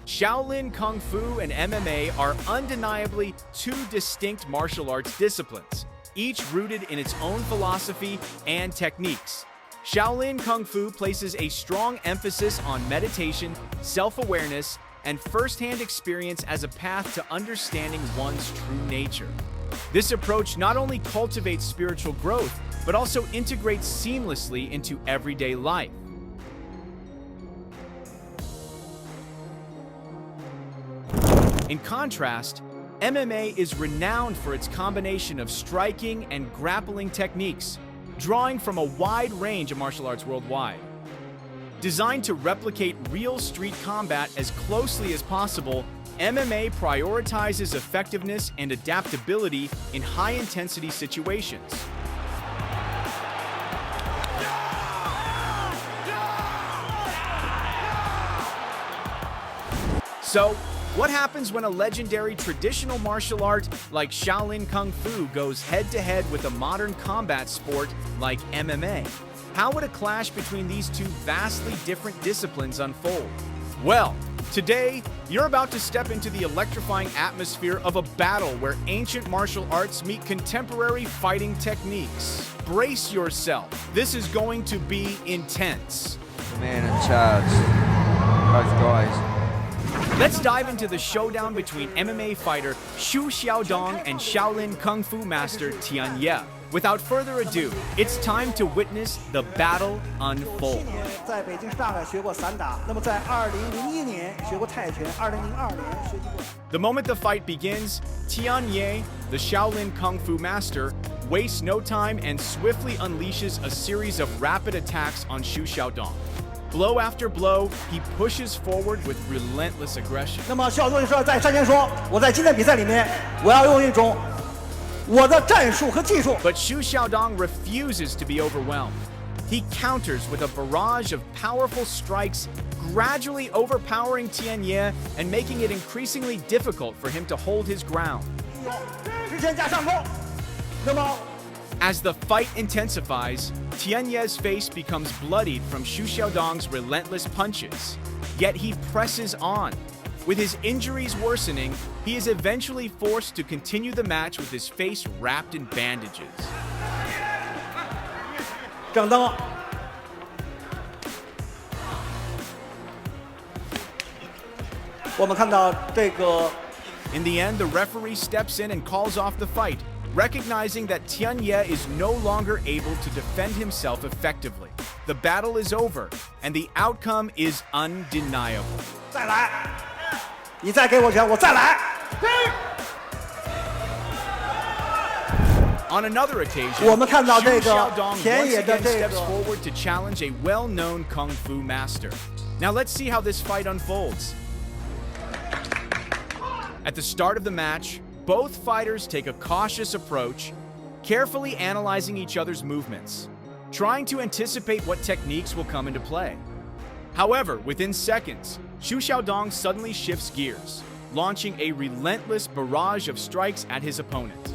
Shaolin Kung Fu and MMA are undeniably two distinct martial arts disciplines, each rooted in its own philosophy and techniques. Shaolin Kung Fu places a strong emphasis on meditation, self-awareness, and first-hand experience as a path to understanding one's true nature. This approach not only cultivates spiritual growth, but also integrates seamlessly into everyday life. In contrast, MMA is renowned for its combination of striking and grappling techniques, drawing from a wide range of martial arts worldwide. Designed to replicate real street combat as closely as possible, MMA prioritizes effectiveness and adaptability in high-intensity situations. So, what happens when a legendary traditional martial art like Shaolin Kung Fu goes head-to-head with a modern combat sport like MMA? How would a clash between these two vastly different disciplines unfold? Well, today, you're about to step into the electrifying atmosphere of a battle where ancient martial arts meet contemporary fighting techniques. Brace yourself. This is going to be intense. Man in charge. Both guys. Let's dive into the showdown between MMA fighter Xu Xiaodong and Shaolin Kung Fu master Tian Ye. Without further ado, it's time to witness the battle unfold. The moment the fight begins, Tian Ye, the Shaolin Kung Fu master, wastes no time and swiftly unleashes a series of rapid attacks on Xu Xiaodong. Blow after blow, he pushes forward with relentless aggression. But Xu Xiaodong refuses to be overwhelmed. He counters with a barrage of powerful strikes, gradually overpowering Tian Ye and making it increasingly difficult for him to hold his ground. As the fight intensifies, Tian Ye's face becomes bloodied from Xu Xiaodong's relentless punches. Yet he presses on. With his injuries worsening, he is eventually forced to continue the match with his face wrapped in bandages. In the end, the referee steps in and calls off the fight, recognizing that Tian Ye is no longer able to defend himself effectively. The battle is over, and the outcome is undeniable. On another occasion, Xu Xiaodong once again steps forward to challenge a well-known Kung Fu master. Now let's see how this fight unfolds. At the start of the match, both fighters take a cautious approach, carefully analyzing each other's movements, trying to anticipate what techniques will come into play. However, within seconds, Xu Xiaodong suddenly shifts gears, launching a relentless barrage of strikes at his opponent.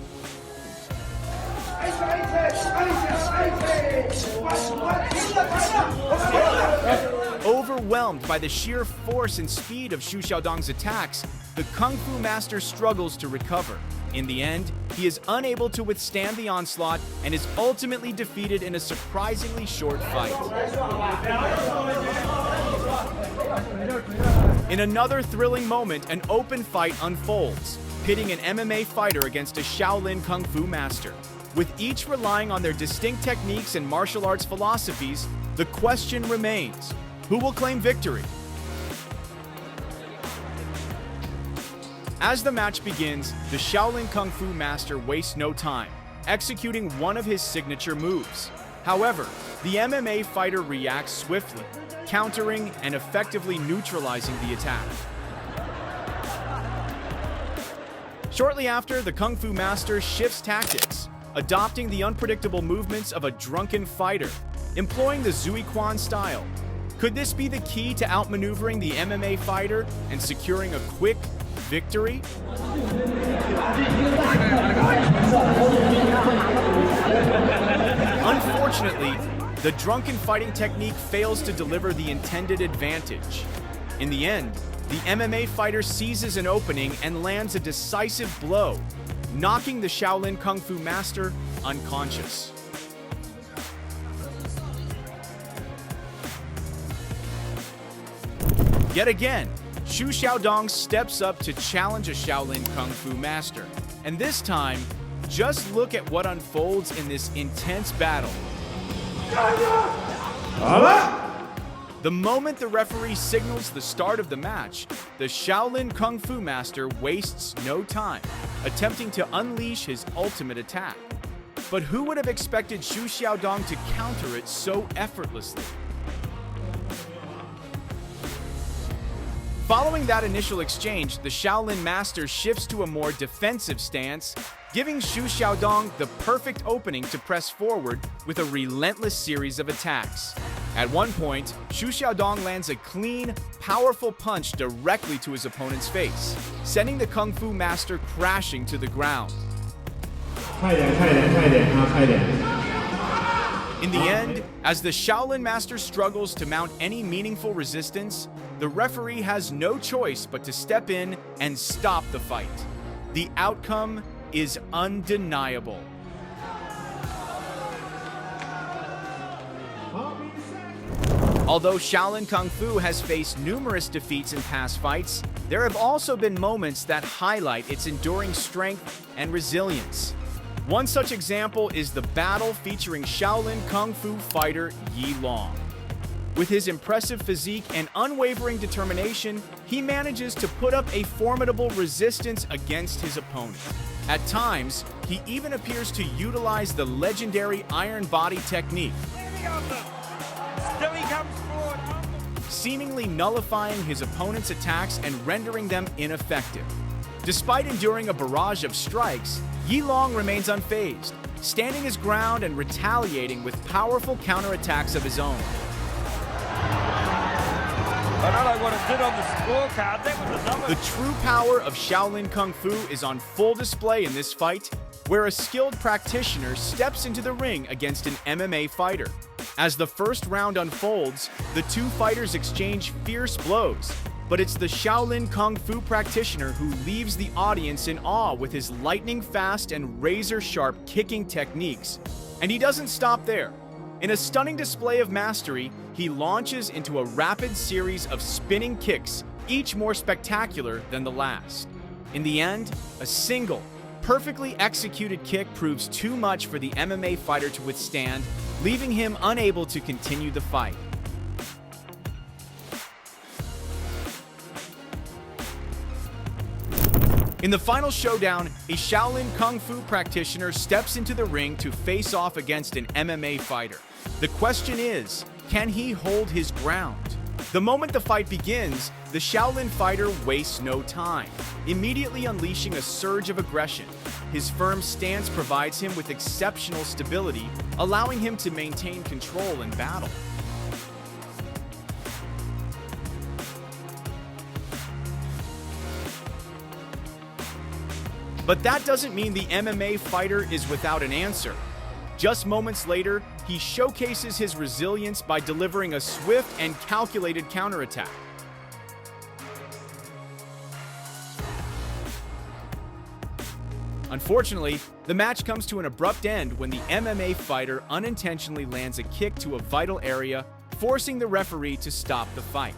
Overwhelmed by the sheer force and speed of Xu Xiaodong's attacks, the Kung Fu master struggles to recover. In the end, he is unable to withstand the onslaught and is ultimately defeated in a surprisingly short fight. In another thrilling moment, an open fight unfolds, pitting an MMA fighter against a Shaolin Kung Fu master. With each relying on their distinct techniques and martial arts philosophies, the question remains, who will claim victory? As the match begins, the Shaolin Kung Fu master wastes no time, executing one of his signature moves. However, the MMA fighter reacts swiftly, countering and effectively neutralizing the attack. Shortly after, the Kung Fu master shifts tactics, adopting the unpredictable movements of a drunken fighter, employing the Zui Quan style. Could this be the key to outmaneuvering the MMA fighter and securing a quick victory? Unfortunately, the drunken fighting technique fails to deliver the intended advantage. In the end, the MMA fighter seizes an opening and lands a decisive blow, knocking the Shaolin Kung Fu master unconscious. Yet again, Showdown steps up to challenge a Shaolin Kung Fu master. And this time, just look at what unfolds in this intense battle. The moment the referee signals the start of the match, the Shaolin Kung Fu master wastes no time, attempting to unleash his ultimate attack. But who would have expected Showdown to counter it so effortlessly? Following that initial exchange, the Shaolin master shifts to a more defensive stance, giving Showdown the perfect opening to press forward with a relentless series of attacks. At one point, Showdown lands a clean, powerful punch directly to his opponent's face, sending the Kung Fu master crashing to the ground. In the end, as the Shaolin master struggles to mount any meaningful resistance, the referee has no choice but to step in and stop the fight. The outcome is undeniable. Although Shaolin Kung Fu has faced numerous defeats in past fights, there have also been moments that highlight its enduring strength and resilience. One such example is the battle featuring Shaolin Kung Fu fighter Yi Long. With his impressive physique and unwavering determination, he manages to put up a formidable resistance against his opponent. At times, he even appears to utilize the legendary iron body technique, Still he comes forward. seemingly nullifying his opponent's attacks and rendering them ineffective. Despite enduring a barrage of strikes, Yi Long remains unfazed, standing his ground and retaliating with powerful counterattacks of his own. I don't know what it did on the scorecard. That was another. The true power of Shaolin Kung Fu is on full display in this fight, where a skilled practitioner steps into the ring against an MMA fighter. As the first round unfolds, the two fighters exchange fierce blows, but it's the Shaolin Kung Fu practitioner who leaves the audience in awe with his lightning-fast and razor-sharp kicking techniques. And he doesn't stop there. In a stunning display of mastery, he launches into a rapid series of spinning kicks, each more spectacular than the last. In the end, a single, perfectly executed kick proves too much for the MMA fighter to withstand, leaving him unable to continue the fight. In the final showdown, a Shaolin Kung Fu practitioner steps into the ring to face off against an MMA fighter. The question is, can he hold his ground? The moment the fight begins, the Shaolin fighter wastes no time, immediately unleashing a surge of aggression. His firm stance provides him with exceptional stability, allowing him to maintain control in battle. But that doesn't mean the MMA fighter is without an answer. Just moments later, he showcases his resilience by delivering a swift and calculated counterattack. Unfortunately, the match comes to an abrupt end when the MMA fighter unintentionally lands a kick to a vital area, forcing the referee to stop the fight.